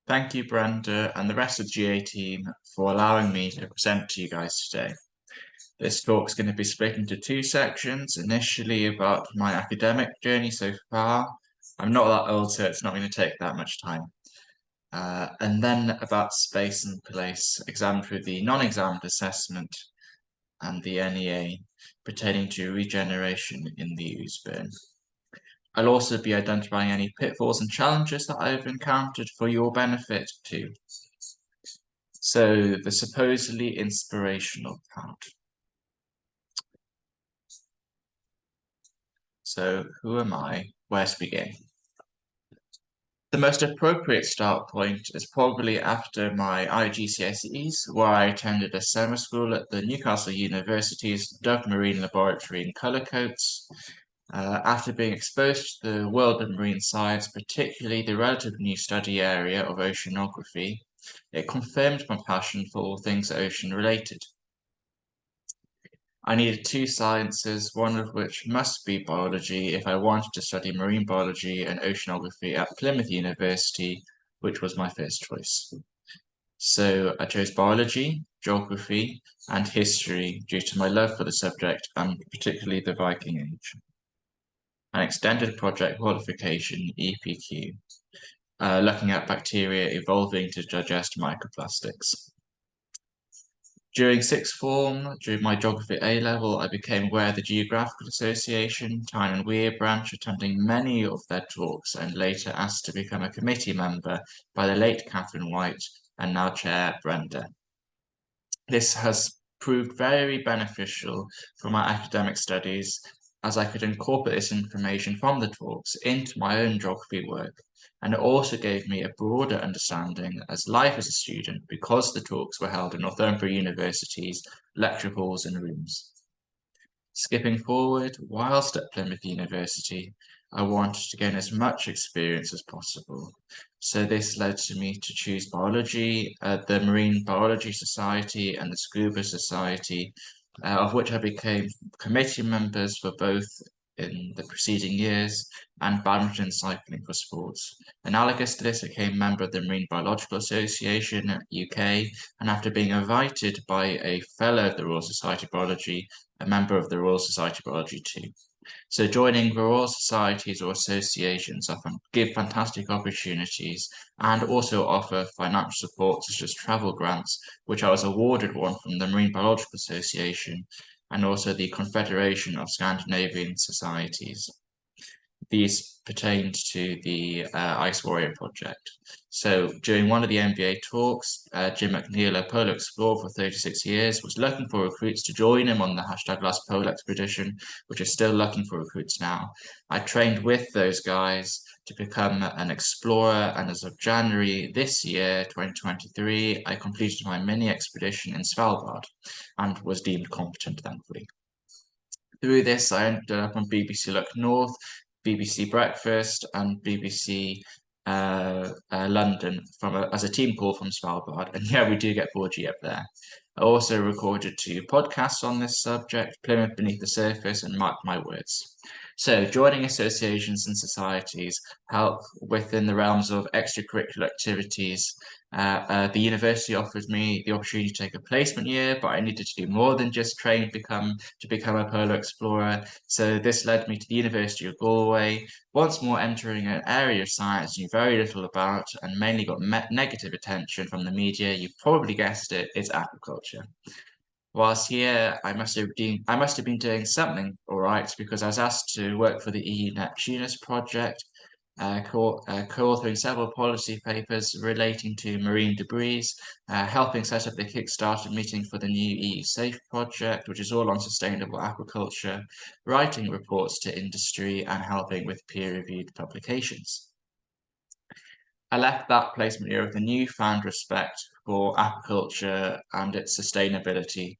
Thank you, Brenda, and the rest of the GA team for allowing me to present to you guys today. This talk is going to be split into two sections, initially about my academic journey so far. I'm not that old, so it's not going to take that much time. And then about space and place, examined through the non-examined assessment and the NEA pertaining to regeneration in the Ouseburn. I'll also be identifying any pitfalls and challenges that I've encountered for your benefit too. So the supposedly inspirational part. So who am I? Where to begin? The most appropriate start point is probably after my IGCSEs, where I attended a summer school at the Newcastle University's Dove Marine Laboratory in Cullercoats. After being exposed to the world of marine science, particularly the relatively new study area of oceanography, it confirmed my passion for all things ocean related. I needed two sciences, one of which must be biology if I wanted to study marine biology and oceanography at Plymouth University, which was my first choice. So I chose biology, geography, and history due to my love for the subject and particularly the Viking Age. An extended project qualification, EPQ, looking at bacteria evolving to digest microplastics. During sixth form, during my geography A-level, I became aware of the Geographical Association, Tyne and Weir branch, attending many of their talks and later asked to become a committee member by the late Catherine White and now Chair Brenda. This has proved very beneficial for my academic studies as I could incorporate this information from the talks into my own geography work. And it also gave me a broader understanding as life as a student because the talks were held in Northumbria University's lecture halls and rooms. Skipping forward, whilst at Plymouth University, I wanted to gain as much experience as possible. So this led to me to choose biology, the Marine Biology Society and the Scuba Society, of which I became committee members for both in the preceding years, and badminton cycling for sports. Analogous to this, I became a member of the Marine Biological Association UK, and after being invited by a fellow of the Royal Society of Biology, a member of the Royal Society of Biology too. So joining the Royal Societies or associations often give fantastic opportunities and also offer financial support such as travel grants, which I was awarded one from the Marine Biological Association and also the Confederation of Scandinavian Societies. These pertained to the Ice Warrior project. So during one of the MBA talks, Jim McNeil, a polar explorer for 36 years, was looking for recruits to join him on the #Last Polar Expedition, which is still looking for recruits now. I trained with those guys to become an explorer, and as of January this year, 2023, I completed my mini expedition in Svalbard and was deemed competent, thankfully. Through this, I ended up on BBC Look North, BBC Breakfast, and BBC London as a team call from Svalbard. And yeah, we do get 4G up there. I also recorded 2 podcasts on this subject, Plymouth Beneath the Surface and Mark My Words. So joining associations and societies help within the realms of extracurricular activities. The university offered me the opportunity to take a placement year, but I needed to do more than just train to become a polar explorer. So this led me to the University of Galway, once more entering an area of science I knew very little about and mainly got negative attention from the media. You probably guessed it, it's aquaculture. Whilst here, I must have been doing something all right because I was asked to work for the EU Neptunus project, co-authoring several policy papers relating to marine debris, helping set up the Kickstarter meeting for the new EU SAFE project, which is all on sustainable aquaculture, writing reports to industry, and helping with peer-reviewed publications. I left that placement year with a newfound respect for aquaculture and its sustainability.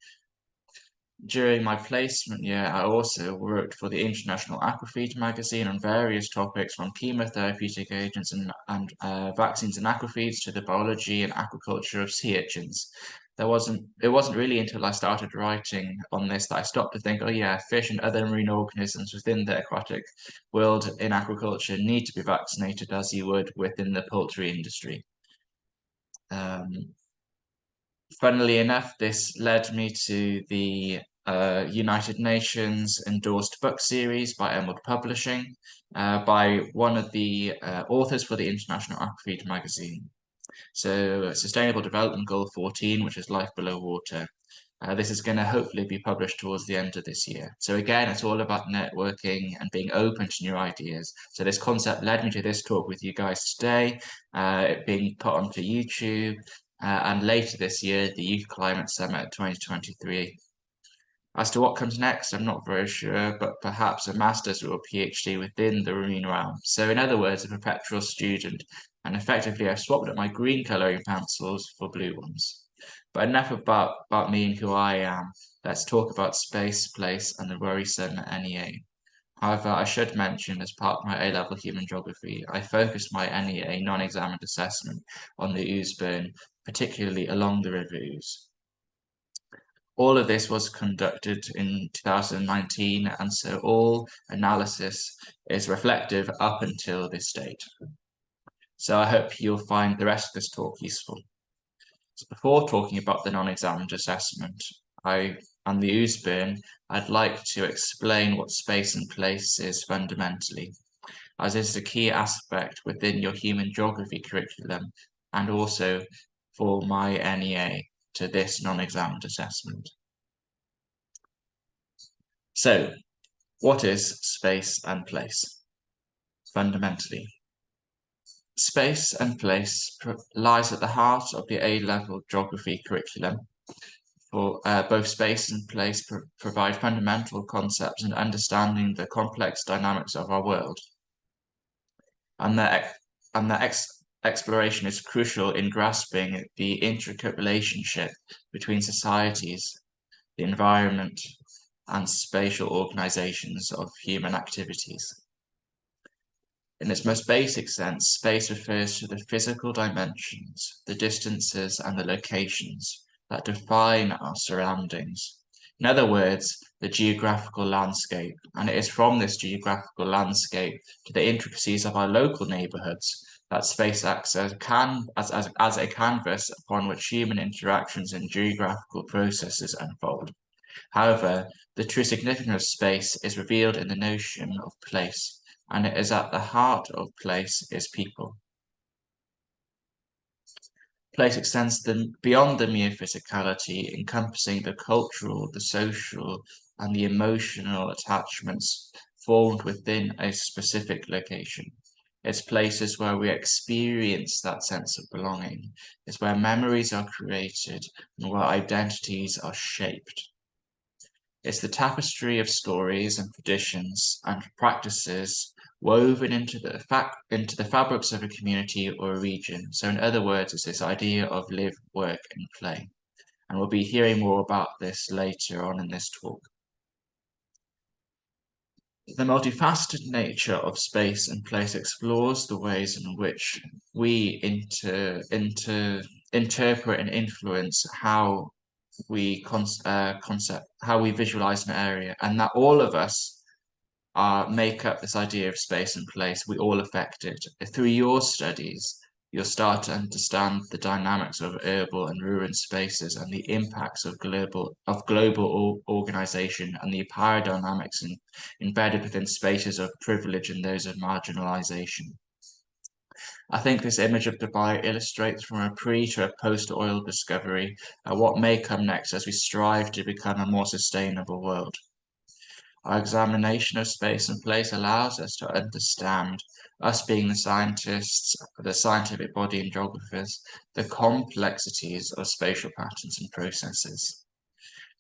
During my placement year, I also worked for the International Aquafeed magazine on various topics from chemotherapeutic agents and vaccines and aquafeeds to the biology and aquaculture of sea urchins. It wasn't really until I started writing on this that I stopped to think, oh yeah, fish and other marine organisms within the aquatic world in aquaculture need to be vaccinated as you would within the poultry industry. Funnily enough, this led me to the United Nations endorsed book series by Emerald Publishing by one of the authors for the International Aquafeed magazine. So Sustainable Development Goal 14, which is life below water. This is going to hopefully be published towards the end of this year. So again, it's all about networking and being open to new ideas. So this concept led me to this talk with you guys today, it being put onto YouTube, and later this year, the Youth Climate Summit 2023. As to what comes next, I'm not very sure, but perhaps a master's or a PhD within the marine realm. So in other words, a perpetual student, and effectively I've swapped up my green colouring pencils for blue ones. But enough about me and who I am. Let's talk about space, place, and the worrisome NEA. However, I should mention, as part of my A-level human geography, I focused my NEA non-examined assessment on the Ouseburn, particularly along the River Ouse. All of this was conducted in 2019, and so all analysis is reflective up until this date. So I hope you'll find the rest of this talk useful. So before talking about the non-examined assessment and the Ouseburn, I'd like to explain what space and place is fundamentally, as this is a key aspect within your human geography curriculum and also for my NEA to this non-examined assessment. So, what is space and place? Fundamentally, space and place lies at the heart of the A-level geography curriculum. For both space and place provide fundamental concepts in understanding the complex dynamics of our world, and their exploration is crucial in grasping the intricate relationship between societies, the environment, and spatial organizations of human activities. In its most basic sense, space refers to the physical dimensions, the distances and the locations that define our surroundings. In other words, the geographical landscape, and it is from this geographical landscape to the intricacies of our local neighborhoods that space acts as a canvas upon which human interactions and geographical processes unfold. However, the true significance of space is revealed in the notion of place, and it is at the heart of place is people. Place extends beyond the mere physicality, encompassing the cultural, the social, and the emotional attachments formed within a specific location. It's places where we experience that sense of belonging. It's where memories are created and where identities are shaped. It's the tapestry of stories and traditions and practices woven into the fabrics of a community or a region. So in other words, it's this idea of live, work, and play. And we'll be hearing more about this later on in this talk. The multifaceted nature of space and place explores the ways in which we interpret and influence how we how we visualize an area, and that all of us make up this idea of space and place. We all affect it. Through your studies, you'll start to understand the dynamics of urban and rural spaces and the impacts of global organization and the power dynamics embedded within spaces of privilege and those of marginalization. I think this image of Dubai illustrates from a pre to a post-oil discovery what may come next as we strive to become a more sustainable world. Our examination of space and place allows us to understand, us being the scientists, the scientific body and geographers, the complexities of spatial patterns and processes.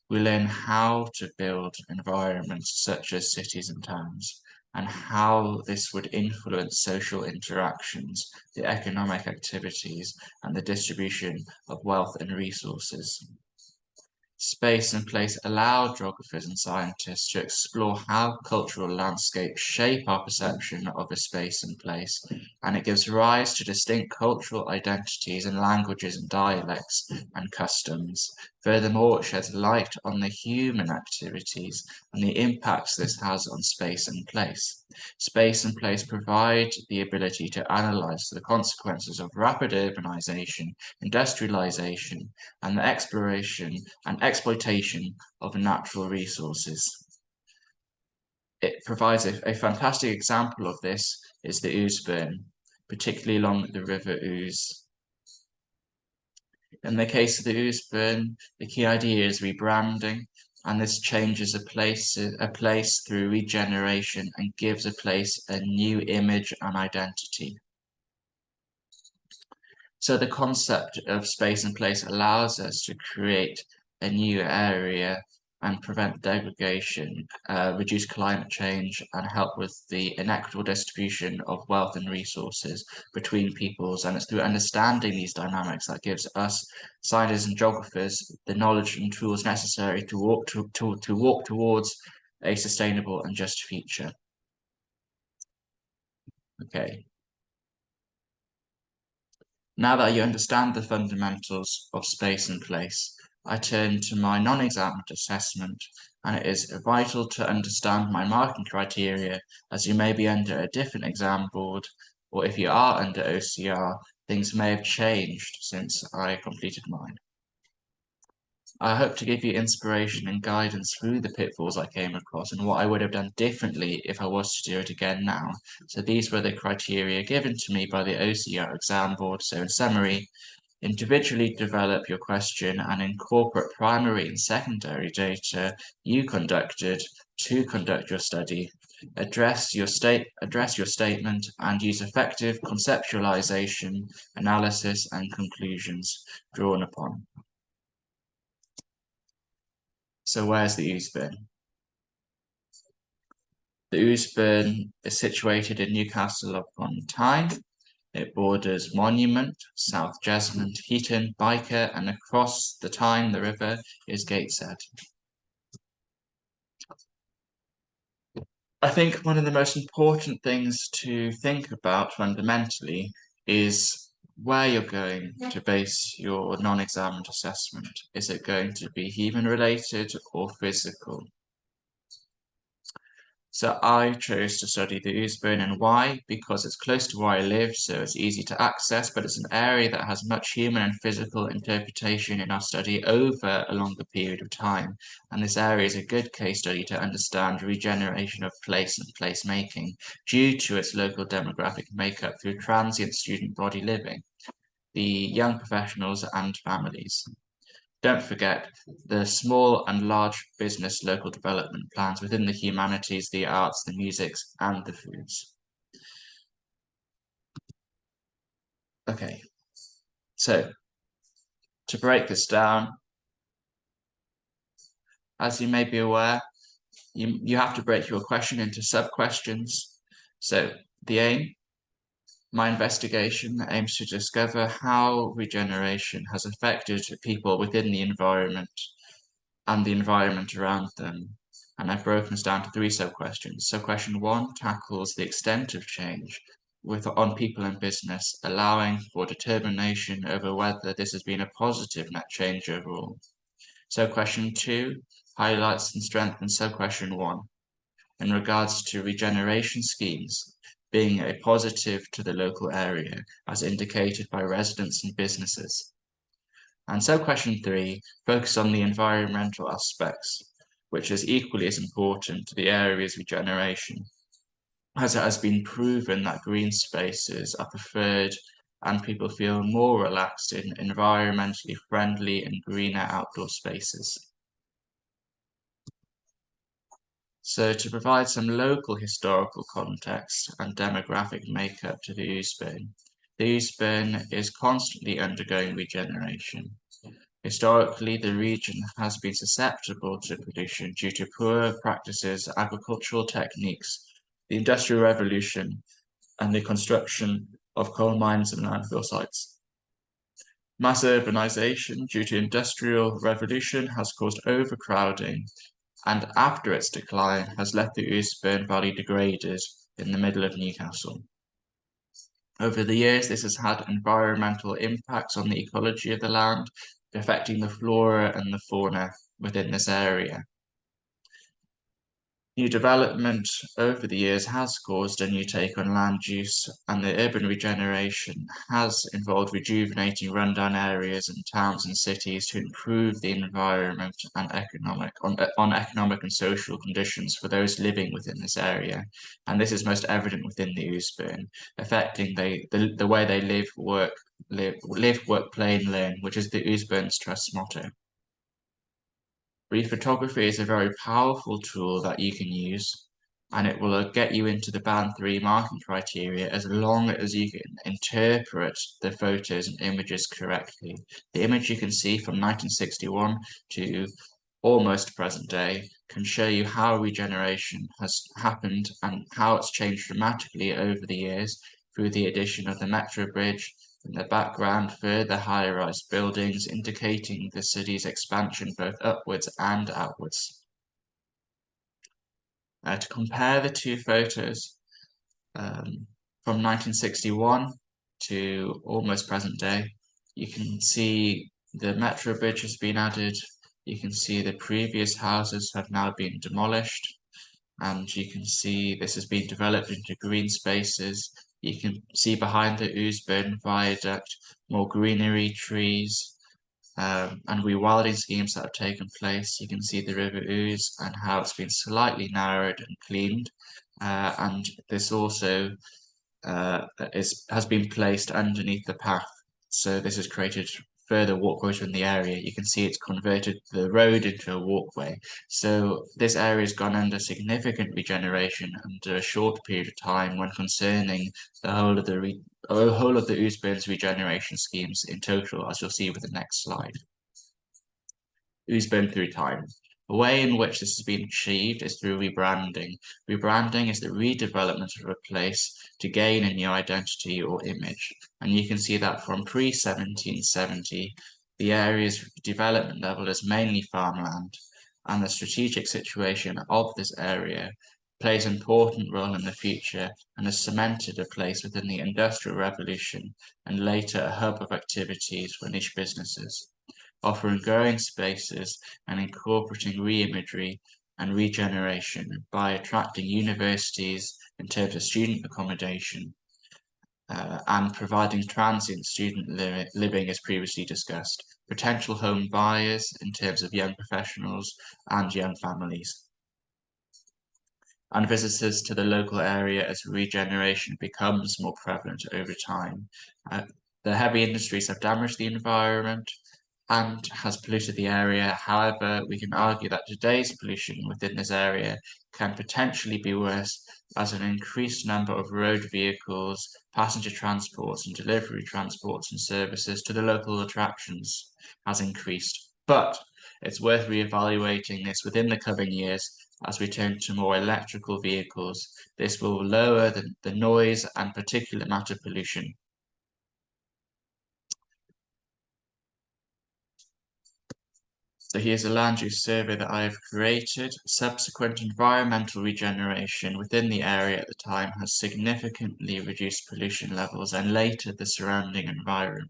We learn how to build environments such as cities and towns, and how this would influence social interactions, the economic activities, and the distribution of wealth and resources. Space and place allow geographers and scientists to explore how cultural landscapes shape our perception of a space and place, and it gives rise to distinct cultural identities and languages and dialects and customs. Furthermore, it sheds light on the human activities and the impacts this has on space and place. Space and place provide the ability to analyse the consequences of rapid urbanisation, industrialisation, and the exploration and exploitation of natural resources. It provides a fantastic example of this is the Ouseburn, particularly along the River Ouse. In the case of the Ouseburn, the key idea is rebranding, and this changes a place through regeneration and gives a place a new image and identity. So the concept of space and place allows us to create a new area and prevent degradation, reduce climate change, and help with the inequitable distribution of wealth and resources between peoples. And it's through understanding these dynamics that gives us, scientists and geographers, the knowledge and tools necessary to walk towards a sustainable and just future. Okay. Now that you understand the fundamentals of space and place, I turn to my non-examined assessment, and it is vital to understand my marking criteria, as you may be under a different exam board, or if you are under OCR, things may have changed since I completed mine. I hope to give you inspiration and guidance through the pitfalls I came across and what I would have done differently if I was to do it again now. So these were the criteria given to me by the OCR exam board. So in summary, individually develop your question and incorporate primary and secondary data you conducted to conduct your study. Address your statement and use effective conceptualization, analysis, and conclusions drawn upon. So where's the Ouseburn? The Ouseburn is situated in Newcastle upon Tyne. It borders Monument, South Jesmond, Heaton, Byker, and across the Tyne, the river, is Gateshead. I think one of the most important things to think about fundamentally is where you're going to base your non-examined assessment. Is it going to be human-related or physical? So I chose to study the Ouseburn, and why? Because it's close to where I live, so it's easy to access, but it's an area that has much human and physical interpretation in our study over a longer period of time. And this area is a good case study to understand regeneration of place and placemaking due to its local demographic makeup through transient student body living, the young professionals and families. Don't forget the small and large business local development plans within the humanities, the arts, the musics, and the foods. Okay, so to break this down, as you may be aware, you have to break your question into sub-questions. So the aim, my investigation aims to discover how regeneration has affected people within the environment and the environment around them. And I've broken this down to 3 sub-questions. So question 1 tackles the extent of change on people and business, allowing for determination over whether this has been a positive net change overall. So question 2 highlights and strengthens sub-question 1 in regards to regeneration schemes being a positive to the local area, as indicated by residents and businesses. And so question 3 focuses on the environmental aspects, which is equally as important to the area's regeneration, as it has been proven that green spaces are preferred and people feel more relaxed in environmentally friendly and greener outdoor spaces. So to provide some local historical context and demographic makeup to the Ouseburn, the Ouseburn is constantly undergoing regeneration. Historically, the region has been susceptible to pollution due to poor practices, agricultural techniques, the Industrial Revolution, and the construction of coal mines and landfill sites. Mass urbanisation due to Industrial Revolution has caused overcrowding, and after its decline has left the Ouseburn Valley degraded in the middle of Newcastle. Over the years, this has had environmental impacts on the ecology of the land, affecting the flora and the fauna within this area. New development over the years has caused a new take on land use, and the urban regeneration has involved rejuvenating rundown areas and towns and cities to improve the environment and economic and social conditions for those living within this area. And this is most evident within the Ouseburn, affecting the way they live, work, play, and learn, which is the Ouseburn's Trust motto. Brief photography is a very powerful tool that you can use, and it will get you into the band 3 marking criteria as long as you can interpret the photos and images correctly. The image you can see from 1961 to almost present day can show you how regeneration has happened and how it's changed dramatically over the years through the addition of the metro bridge. In the background, further high-rise buildings indicating the city's expansion both upwards and outwards. To compare the two photos from 1961 to almost present day, you can see the metro bridge has been added. You can see the previous houses have now been demolished, and you can see this has been developed into green spaces. You can see behind the Ouseburn viaduct more greenery, trees, and rewilding schemes that have taken place. You can see the River Ouse and how it's been slightly narrowed and cleaned, and this also has been placed underneath the path. So this has created further walkways in the area. You can see it's converted the road into a walkway. So this area has gone under significant regeneration under a short period of time when concerning the whole of the Ouseburn's regeneration schemes in total, as you'll see with the next slide. Ouseburn through time. The way in which this has been achieved is through rebranding. Rebranding is the redevelopment of a place to gain a new identity or image. And you can see that from pre-1770, the area's development level is mainly farmland, and the strategic situation of this area plays an important role in the future and has cemented a place within the Industrial Revolution and later a hub of activities for niche businesses, offering growing spaces and incorporating re-imagery and regeneration by attracting universities in terms of student accommodation and providing transient student living as previously discussed, potential home buyers in terms of young professionals and young families, and visitors to the local area as regeneration becomes more prevalent over time. The heavy industries have damaged the environment and has polluted the area. However, we can argue that today's pollution within this area can potentially be worse as an increased number of road vehicles, passenger transports and delivery transports and services to the local attractions has increased. But it's worth reevaluating this within the coming years as we turn to more electrical vehicles. This will lower the noise and particulate matter pollution. So here's a land use survey that I have created. Subsequent environmental regeneration within the area at the time has significantly reduced pollution levels and later the surrounding environment.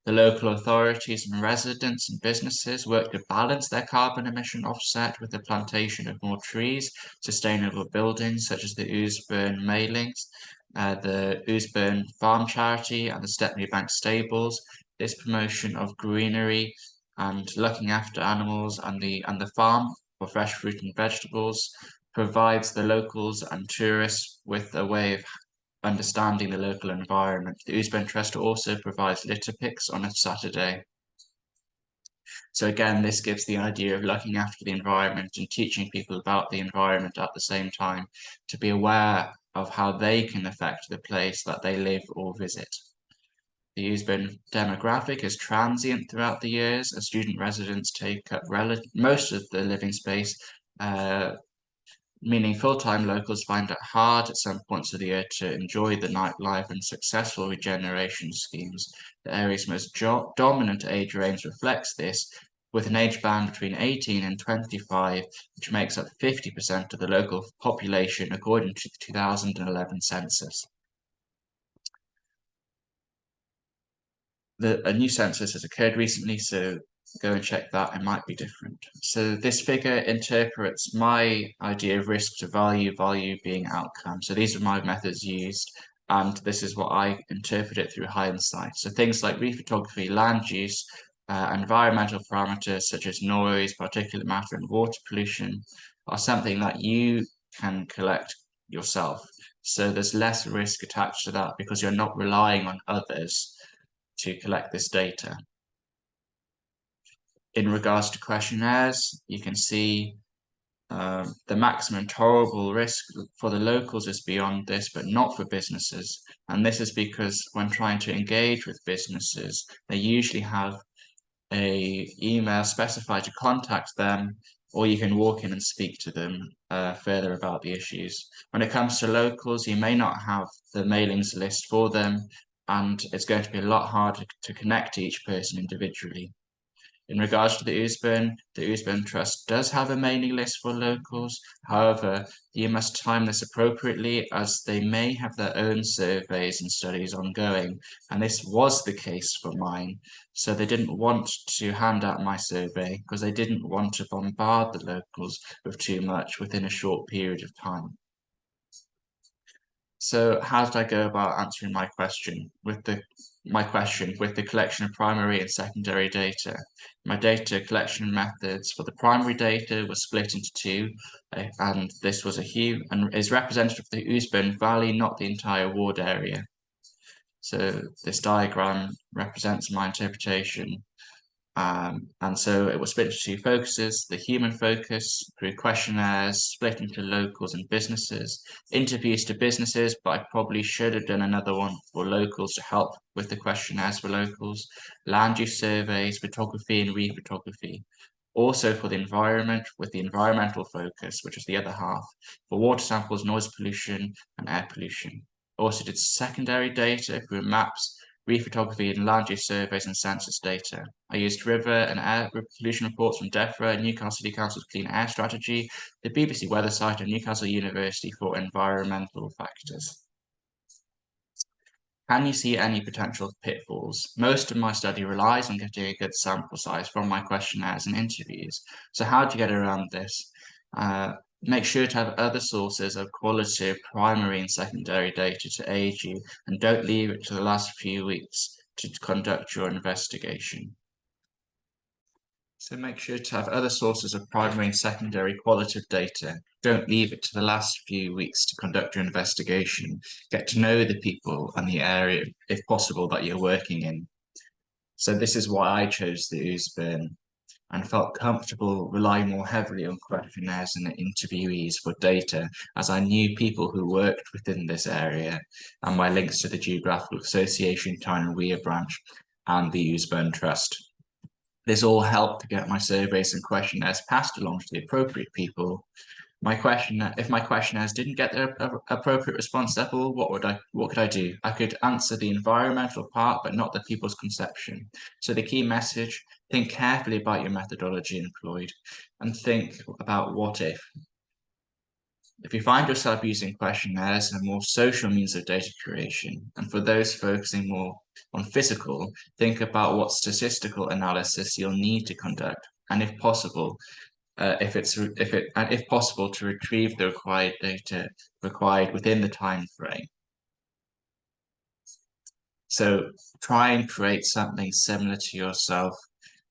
The local authorities and residents and businesses work to balance their carbon emission offset with the plantation of more trees, sustainable buildings such as the Ouseburn Mailings, the Ouseburn Farm Charity and the Stepney Bank Stables. This promotion of greenery and looking after animals and the farm for fresh fruit and vegetables provides the locals and tourists with a way of understanding the local environment. The Ouseburn Trust also provides litter picks on a Saturday. So again, this gives the idea of looking after the environment and teaching people about the environment at the same time to be aware of how they can affect the place that they live or visit. The Ouseburn demographic is transient throughout the years as student residents take up most of the living space, meaning full-time locals find it hard at some points of the year to enjoy the nightlife and successful regeneration schemes. The area's most dominant age range reflects this, with an age band between 18 and 25, which makes up 50% of the local population according to the 2011 census. A new census has occurred recently, so go and check that, it might be different. So this figure interprets my idea of risk to value, value being outcome. So these are my methods used, and this is what I interpret it through hindsight. So things like rephotography, land use, environmental parameters such as noise, particulate matter, and water pollution are something that you can collect yourself. So there's less risk attached to that because you're not relying on others to collect this data. In regards to questionnaires, you can see the maximum tolerable risk for the locals is beyond this, but not for businesses. And this is because when trying to engage with businesses, they usually have an email specified to contact them, or you can walk in and speak to them further about the issues. When it comes to locals, you may not have the mailings list for them, and it's going to be a lot harder to connect to each person individually. In regards to the Ouseburn Trust does have a mailing list for locals. However, you must time this appropriately as they may have their own surveys and studies ongoing, and this was the case for mine. So they didn't want to hand out my survey because they didn't want to bombard the locals with too much within a short period of time. So how did I go about answering my question with the collection of primary and secondary data? My data collection methods for the primary data were split into two, and this was a hue and is representative of the Ouseburn Valley, not the entire ward area. So this diagram represents my interpretation. And so it was split into two focuses: the human focus through questionnaires split into locals and businesses, interviews to businesses, but I probably should have done another one for locals to help with the questionnaires for locals, land use surveys, photography and rephotography. Also for the environment with the environmental focus, which is the other half, for water samples, noise pollution and air pollution. Also did secondary data through maps, rephotography and land use surveys and census data. I used river and air pollution reports from DEFRA, Newcastle City Council's Clean Air Strategy, the BBC weather site and Newcastle University for environmental factors. Can you see any potential pitfalls? Most of my study relies on getting a good sample size from my questionnaires and interviews. So how do you get around this? Make sure to have other sources of qualitative primary and secondary data to aid you, and don't leave it to the last few weeks to conduct your investigation. So make sure to have other sources of primary and secondary qualitative data. Don't leave it to the last few weeks to conduct your investigation. Get to know the people and the area, if possible, that you're working in. So this is why I chose the Ouseburn and felt comfortable relying more heavily on questionnaires and interviewees for data, as I knew people who worked within this area, and my links to the Geographical Association, Tyne and Weir branch, and the Ouseburn Trust. This all helped to get my surveys and questionnaires passed along to the appropriate people. If my questionnaires didn't get the appropriate response level, what could I do? I could answer the environmental part, but not the people's conception. So the key message: think carefully about your methodology employed, and think about what if. If you find yourself using questionnaires and a more social means of data creation, and for those focusing more on physical, think about what statistical analysis you'll need to conduct, and if possible, if possible, to retrieve the required data within the time frame. So try and create something similar to yourself,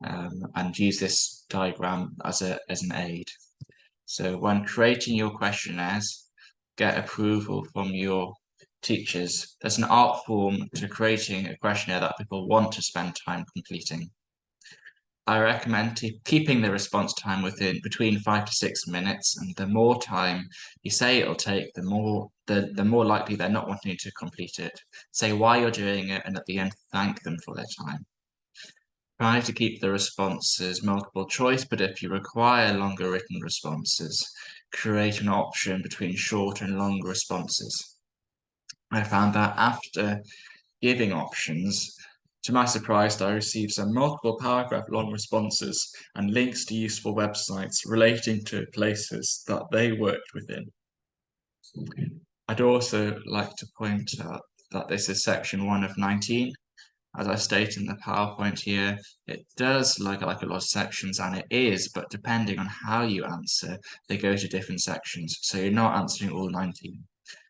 and use this diagram as an aid. So when creating your questionnaires, get approval from your teachers. There's an art form to creating a questionnaire that people want to spend time completing. I recommend keeping the response time between 5 to 6 minutes, and the more time you say it'll take, the more likely they're not wanting to complete it. Say why you're doing it, and at the end, thank them for their time. Try to keep the responses multiple choice, but if you require longer written responses, create an option between short and long responses. I found that after giving options, to my surprise, I received some multiple paragraph long responses and links to useful websites relating to places that they worked within. I'd also like to point out that this is section 1 of 19, As I state in the PowerPoint here, it does look like a lot of sections, and it is, but depending on how you answer, they go to different sections, so you're not answering all 19.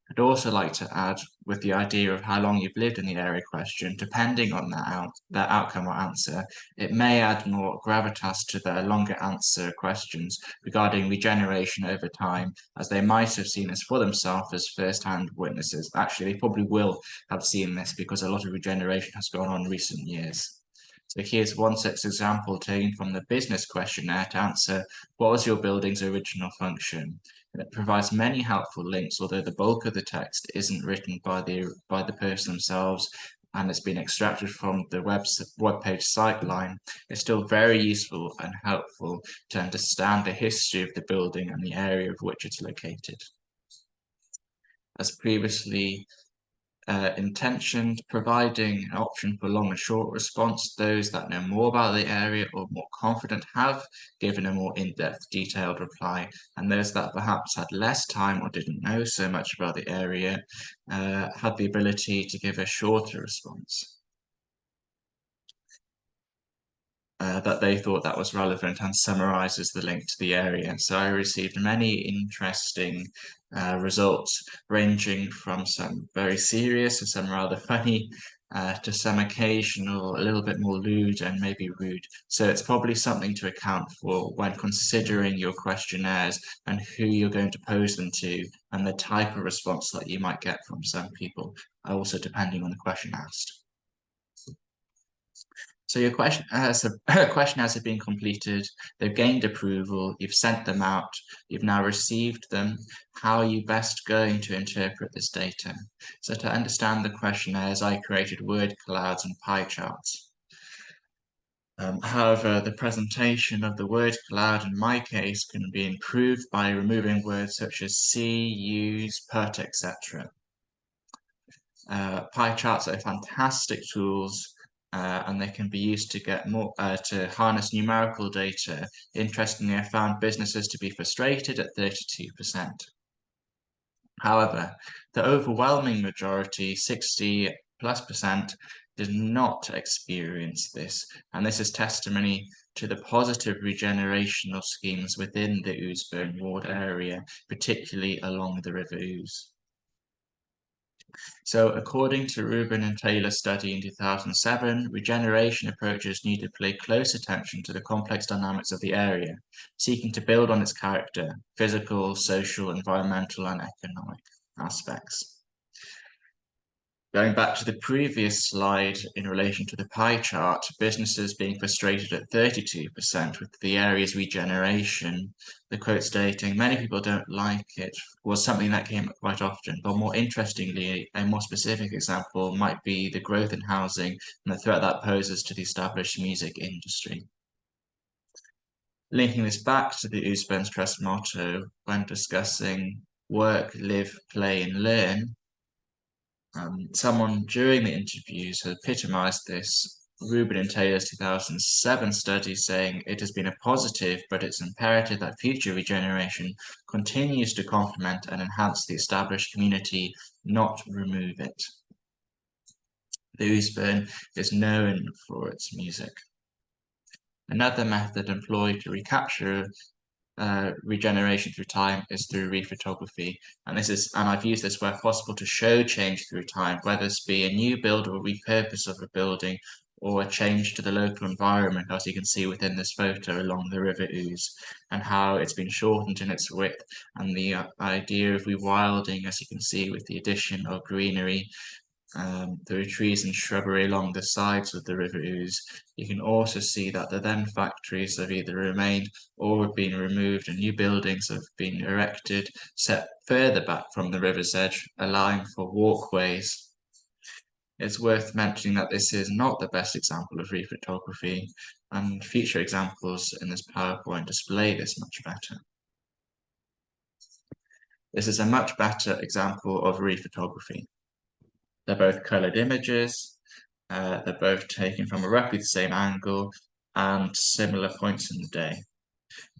I'd also like to add, with the idea of how long you've lived in the area question, depending on that outcome or answer, it may add more gravitas to the longer answer questions regarding regeneration over time, as they might have seen this for themselves as first-hand witnesses. Actually, they probably will have seen this because a lot of regeneration has gone on in recent years. So here's one such example taken from the business questionnaire to answer, what was your building's original function? And it provides many helpful links, although the bulk of the text isn't written by the person themselves and it's been extracted from the webpage sightline. It's still very useful and helpful to understand the history of the building and the area of which it's located. As previously intentioned, providing an option for long and short response. Those that know more about the area or more confident have given a more in-depth, detailed reply, and those that perhaps had less time or didn't know so much about the area had the ability to give a shorter response. That they thought that was relevant and summarizes the link to the area. So I received many interesting results, ranging from some very serious and some rather funny to some occasional, a little bit more lewd and maybe rude. So it's probably something to account for when considering your questionnaires and who you're going to pose them to and the type of response that you might get from some people, also depending on the question asked. So your questionnaires have been completed, they've gained approval, you've sent them out, you've now received them. How are you best going to interpret this data? So to understand the questionnaires, I created word clouds and pie charts. However, the presentation of the word cloud in my case can be improved by removing words such as see, use, put, etc. Pie charts are fantastic tools and they can be used to get more to harness numerical data. Interestingly, I found businesses to be frustrated at 32%. However, the overwhelming majority, 60+%, did not experience this, and this is testimony to the positive regenerational schemes within the Ouseburn ward area, particularly along the River Ouse. So according to Rubin and Taylor's study in 2007, regeneration approaches need to pay close attention to the complex dynamics of the area, seeking to build on its character, physical, social, environmental, and economic aspects. Going back to the previous slide in relation to the pie chart, businesses being frustrated at 32% with the area's regeneration, the quote stating, many people don't like it, was something that came up quite often. But more interestingly, a more specific example might be the growth in housing and the threat that poses to the established music industry. Linking this back to the Ouseburn Trust motto when discussing work, live, play, and learn, someone during the interviews has epitomized this. Rubin and Taylor's 2007 study saying it has been a positive, but it's imperative that future regeneration continues to complement and enhance the established community, not remove it. The Ouseburn is known for its music. Another method employed to recapture regeneration through time is through rephotography, and I've used this where possible to show change through time, whether this be a new build or repurpose of a building or a change to the local environment, as you can see within this photo along the River Ouse, and how it's been shortened in its width, and the idea of rewilding, as you can see with the addition of greenery through trees and shrubbery along the sides of the River Ouse. You can also see that the then factories have either remained or have been removed and new buildings have been erected, set further back from the river's edge, allowing for walkways. It's worth mentioning that this is not the best example of rephotography, and future examples in this PowerPoint display this much better. This is a much better example of rephotography. They're both colored images, they're both taken from roughly the same angle and similar points in the day.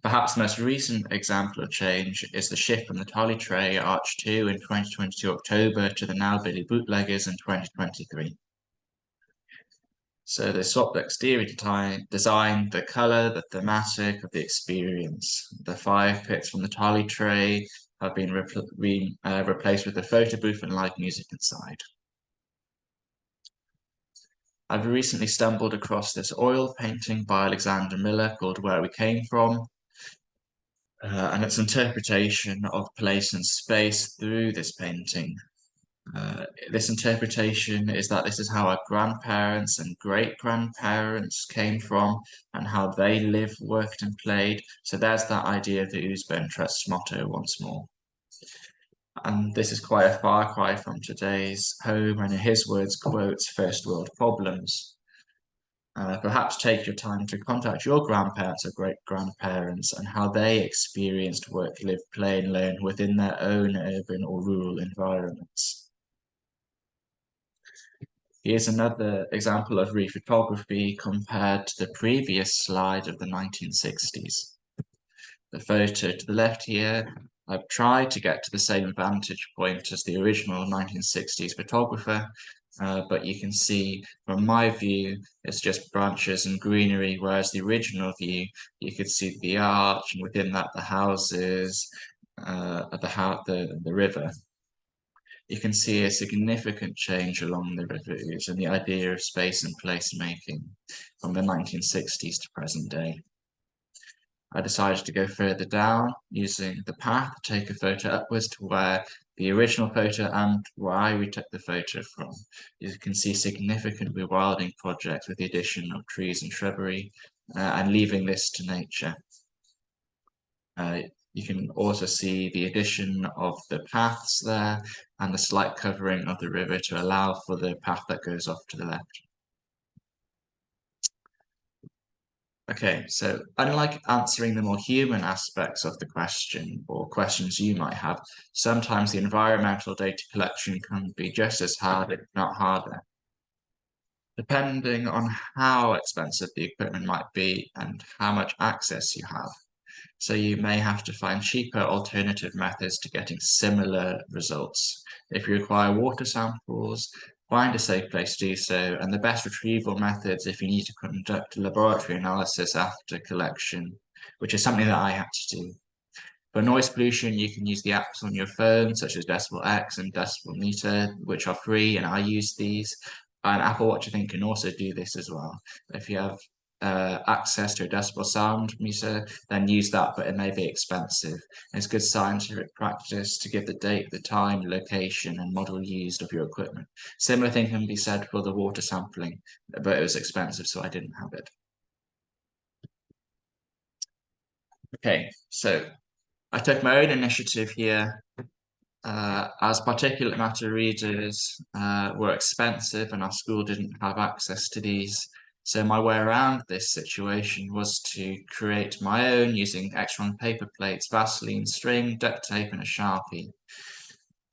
Perhaps the most recent example of change is the shift from the Tolly Tray Arch 2 in 2022 October to the now Billy Bootleggers in 2023. So they swapped the exterior design, the colour, the thematic of the experience. The 5 pits from the tally tray have been replaced with a photo booth and live music inside. I've recently stumbled across this oil painting by Alexander Miller called Where We Came From, and its interpretation of place and space through this painting. This interpretation is that this is how our grandparents and great-grandparents came from and how they lived, worked and played. So there's that idea of the Ouseburn Trust motto once more. And this is quite a far cry from today's home, and in his words, quotes, first world problems. Perhaps take your time to contact your grandparents or great-grandparents and how they experienced work, live, play and learn within their own urban or rural environments. Here's another example of rephotography compared to the previous slide of the 1960s. The photo to the left here, I've tried to get to the same vantage point as the original 1960s photographer, but you can see from my view, it's just branches and greenery, whereas the original view, you could see the arch, and within that, the houses, the river. You can see a significant change along the river Ouse and the idea of space and place making from the 1960s to present day. I decided to go further down using the path to take a photo upwards to where the original photo and where we took the photo from. You can see significant rewilding projects with the addition of trees and shrubbery and leaving this to nature. You can also see the addition of the paths there and the slight covering of the river to allow for the path that goes off to the left. Okay, so unlike answering the more human aspects of the question or questions you might have, sometimes the environmental data collection can be just as hard, if not harder. Depending on how expensive the equipment might be and how much access you have. So you may have to find cheaper alternative methods to getting similar results. If you require water samples, find a safe place to do so, and the best retrieval methods if you need to conduct a laboratory analysis after collection, which is something that I had to do. For noise pollution, you can use the apps on your phone, such as Decibel X and Decibel Meter, which are free, and I use these. And Apple Watch, I think, can also do this as well. If you have access to a decibel sound meter, then use that, but it may be expensive. It's good scientific practice to give the date, the time, location, and model used of your equipment. Similar thing can be said for the water sampling, but it was expensive, so I didn't have it. Okay, so I took my own initiative here. As particulate matter readers were expensive and our school didn't have access to these. So my way around this situation was to create my own using X-Ron paper plates, Vaseline string, duct tape, and a Sharpie.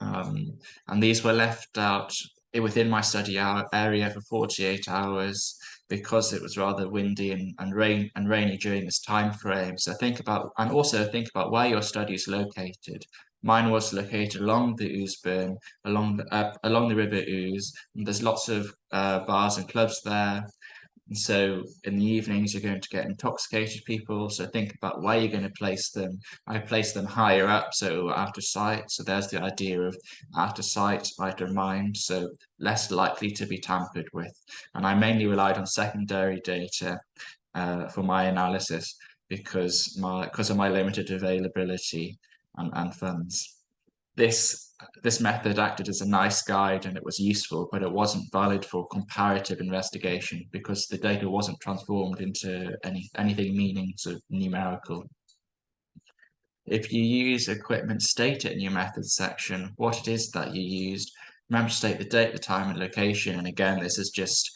And these were left out within my study area for 48 hours because it was rather windy and rainy during this time frame. So think about where your study is located. Mine was located along the Ouseburn, along the River Ouse. And there's lots of bars and clubs there. And so in the evenings, you're going to get intoxicated people. So think about where you're going to place them. I place them higher up, so out of sight. So there's the idea of out of sight, out of mind. So less likely to be tampered with. And I mainly relied on secondary data for my analysis because of my limited availability and funds. This method acted as a nice guide and it was useful, but it wasn't valid for comparative investigation because the data wasn't transformed into anything meaning sort of numerical. If you use equipment, state it in your methods section, what it is that you used. Remember to state the date, the time and location. And again, this is just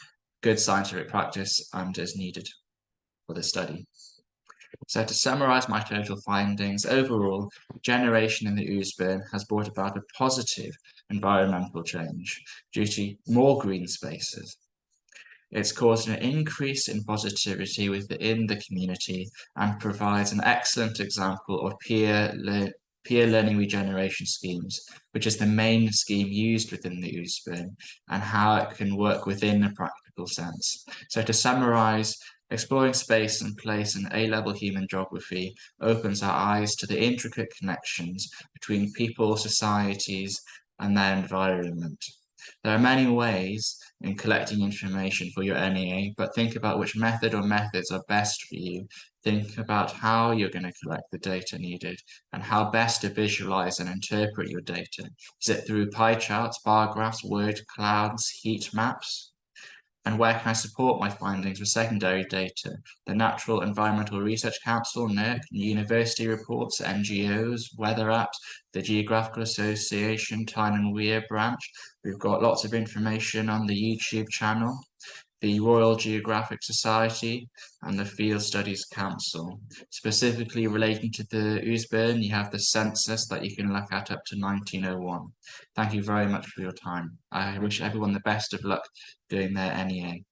good scientific practice and is needed for the study. So to summarize my total findings, overall, generation in the Ouseburn has brought about a positive environmental change due to more green spaces. It's caused an increase in positivity within the community and provides an excellent example of peer peer learning regeneration schemes, which is the main scheme used within the Ouseburn, and how it can work within a practical sense. So to summarize, exploring space and place in A-level human geography opens our eyes to the intricate connections between people, societies, and their environment. There are many ways in collecting information for your NEA, but think about which method or methods are best for you. Think about how you're going to collect the data needed and how best to visualize and interpret your data. Is it through pie charts, bar graphs, word clouds, heat maps? And where can I support my findings with secondary data? The Natural Environmental Research Council, NERC, university reports, NGOs, weather apps, the Geographical Association, Tyne and Weir branch. We've got lots of information on the YouTube channel, the Royal Geographic Society, and the Field Studies Council. Specifically relating to the Ouseburn, you have the census that you can look at up to 1901. Thank you very much for your time. I wish everyone the best of luck doing their NEA.